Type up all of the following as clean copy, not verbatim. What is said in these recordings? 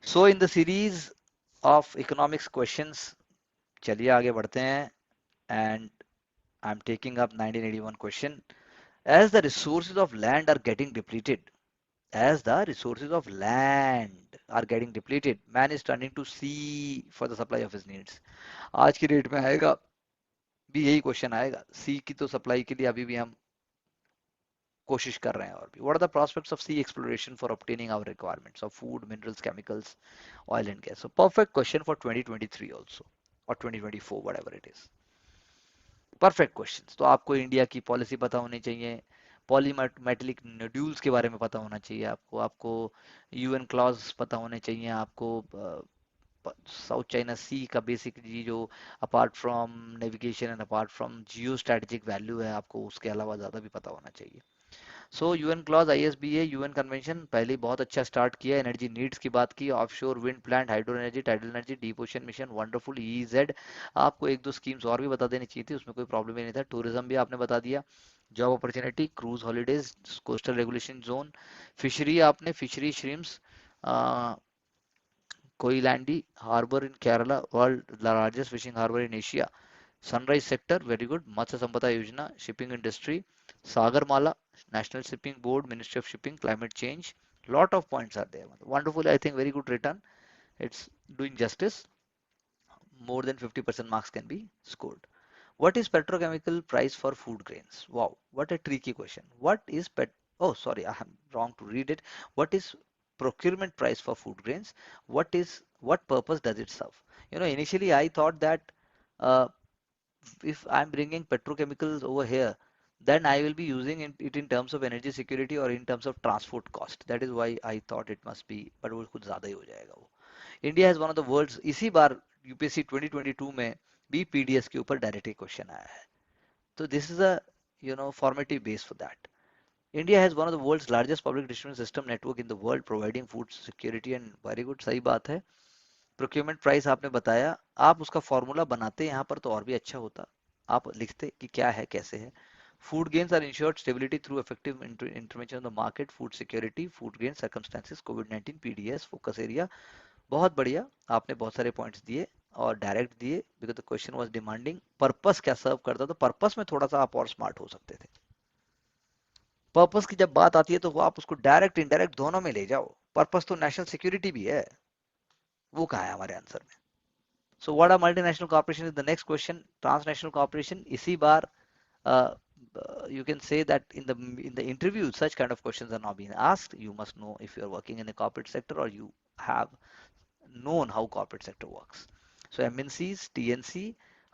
So in the series of economics questions, चलिए आगे बढ़ते हैं. And I am taking up 1981 question. As the resources of land are getting depleted, as the resources of land are getting depleted, man is turning to sea for the supply of his needs. आज की date में आएगा भी यही question आएगा. सी की तो supply के लिए अभी भी हम कोशिश कर रहे हैं. और भी what are the prospects of sea exploration for obtaining our requirements of food, minerals, chemicals, oil and gas. So perfect question for 2023 also और 2024 whatever it is. Perfect questions. तो आपको इंडिया की पॉलिसी पता होनी चाहिए, पॉलीमेटेलिक नोड्यूल्स के बारे में पता होना चाहिए आपको, आपको यूएन क्लॉज पता होने चाहिए आपको, साउथ चाइना सी का बेसिक जी जो apart from navigation and apart from geo strategic value है, आपको उसके अलावा ज़्यादा भी पता होना चाहिए. सो यूएन क्लॉज, आईएसबीए, यूएन कन्वेंशन पहले बहुत अच्छा स्टार्ट किया. एनर्जी नीड्स की बात की, offshore wind plant, hydro energy, tidal energy, deep ocean mission, wonderful, EEZ. आपको एक दो स्कीम्स और भी बता देनी चाहिए थी, उसमें कोई प्रॉब्लम ही नहीं था. टूरिज्म भी आपने बता दिया, job opportunity, cruise holidays, coastal regulation zone. Fishery आपने, fishery shrimps, Koyilandy harbour in Kerala, world largest fishing harbour in Asia. Sunrise sector very good. Matsya Sampada Yojana, shipping industry, Sagarmala, national shipping board, ministry of shipping, climate change. Lot of points are there. Wonderful, I think very good written. It's doing justice. More than 50% marks can be scored. What is petrochemical price for food grains? Wow, what a tricky question. What is Oh, sorry, I am wrong to read it. What is procurement price for food grains? What purpose does it serve? Initially I thought that uh, if I'm bringing petrochemicals over here, then I will be using it in terms of energy security or in terms of transport cost. That is why I thought it must be, but वो कुछ ज़्यादा ही हो जाएगा वो. India has one of the world's, इसी बार UPSC 2022 में भी पीडीएस के ऊपर डायरेक्टली क्वेश्चन आया है. तो this is a formative base for that. India has one of the world's largest public distribution system network in the world providing food security and very good, सही बात है. प्रोक्योरमेंट प्राइस आपने बताया, आप उसका फॉर्मूला बनाते यहाँ पर तो और भी अच्छा होता, आप लिखते कि क्या है कैसे है. Food grains are ensured stability through effective intervention of the market, food security, food grain circumstances, कोविड-19, पीडीएस, फोकस एरिया. बहुत बढ़िया, आपने बहुत सारे पॉइंट्स दिए और डायरेक्ट दिए because the question was demanding. Purpose क्या सर्व करता, तो पर्पस में थोड़ा सा आप और स्मार्ट हो सकते थे. पर्पस की जब बात आती है तो वो आप उसको डायरेक्ट इनडायरेक्ट दोनों में ले जाओ. पर्पस तो नेशनल सिक्योरिटी भी है, वो कहा है हमारे आंसर में. So what are multinational corporation is the next question. Transnational corporation, इसी बार uh, you can say that in the interview such kind of questions are not being asked. You must know if you are working in the corporate sector or you have known how corporate sector works. So MNCs, TNC,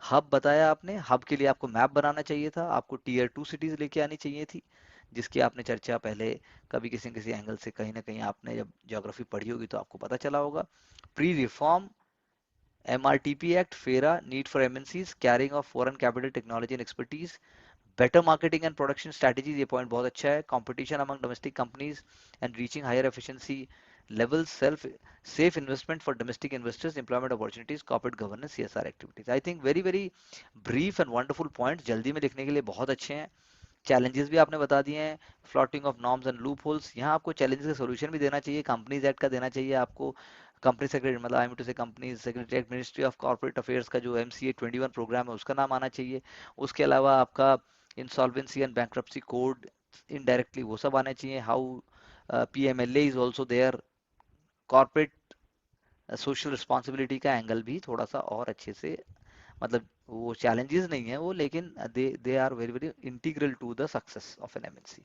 hub बताया आपने. Hub के लिए आपको map बनाना चाहिए था, आपको tier 2 cities लेके आनी चाहिए थी, जिसकी आपने चर्चा पहले कभी किसी किसी एंगल से कहीं ना कहीं आपने जब ज्योग्राफी पढ़ी होगी तो आपको पता चला होगा. Pre reform, MRTP Act, FERA, need for MNCs, carrying of foreign capital, technology and expertise, better marketing and production strategies, ये point बहुत अच्छा है. Competition among domestic companies and reaching higher efficiency levels, safe investment for domestic investors, employment opportunities, corporate governance, CSR activities. I think very very brief and wonderful points. जल्दी में लिखने के लिए बहुत अच्छे हैं. चैलेंजेस भी आपने बता दिए हैं, floating of norms and loop holes. यहाँ आपको चैलेंजेस का सोल्यूशन भी देना चाहिए, कंपनीज एक्ट का देना चाहिए आपको. कंपनी सेक्रेटरी, मतलब आई एम टू से company secretariat, ministry of corporate affairs का जो MCA 21 प्रोग्राम है उसका नाम आना चाहिए. उसके अलावा आपका insolvency and bankruptcy code indirectly वो सब आने चाहिए. How PMLA is also there. Corporate social responsibility का एंगल भी थोड़ा सा और अच्छे से, मतलब वो चैलेंजेस नहीं है वो, लेकिन they are very very integral to the success of an MNC.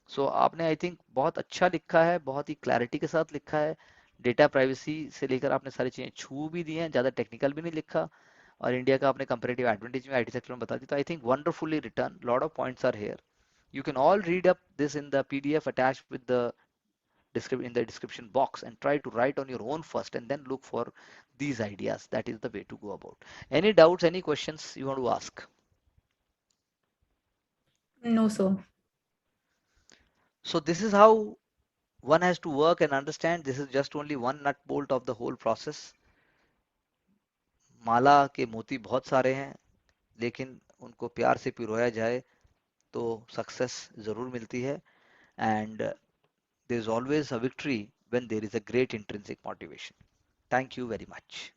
So आपने आई थिंक बहुत अच्छा लिखा है, बहुत ही क्लैरिटी के साथ लिखा है. डेटा प्राइवेसी से लेकर आपने सारी चीजें छू भी दी हैं, ज्यादा टेक्निकल भी नहीं लिखा. और इंडिया का आपने कंपैरेटिव एडवांटेज में आईटी सेक्टर में बता दी. तो I think wonderfully return, lot of points are here. You can all read up this in the PDF attached with the in the description box and try to write on your own first and then look for these ideas. That is the way to go about. Any doubts, any questions you want to ask? No, sir. So this is how one has to work and understand. This is just only one nut bolt of the whole process. माला के मोती बहुत सारे हैं, लेकिन उनको प्यार से पिरोया जाए तो सक्सेस जरूर मिलती है. And there is always a victory when there is a great intrinsic motivation. Thank you very much.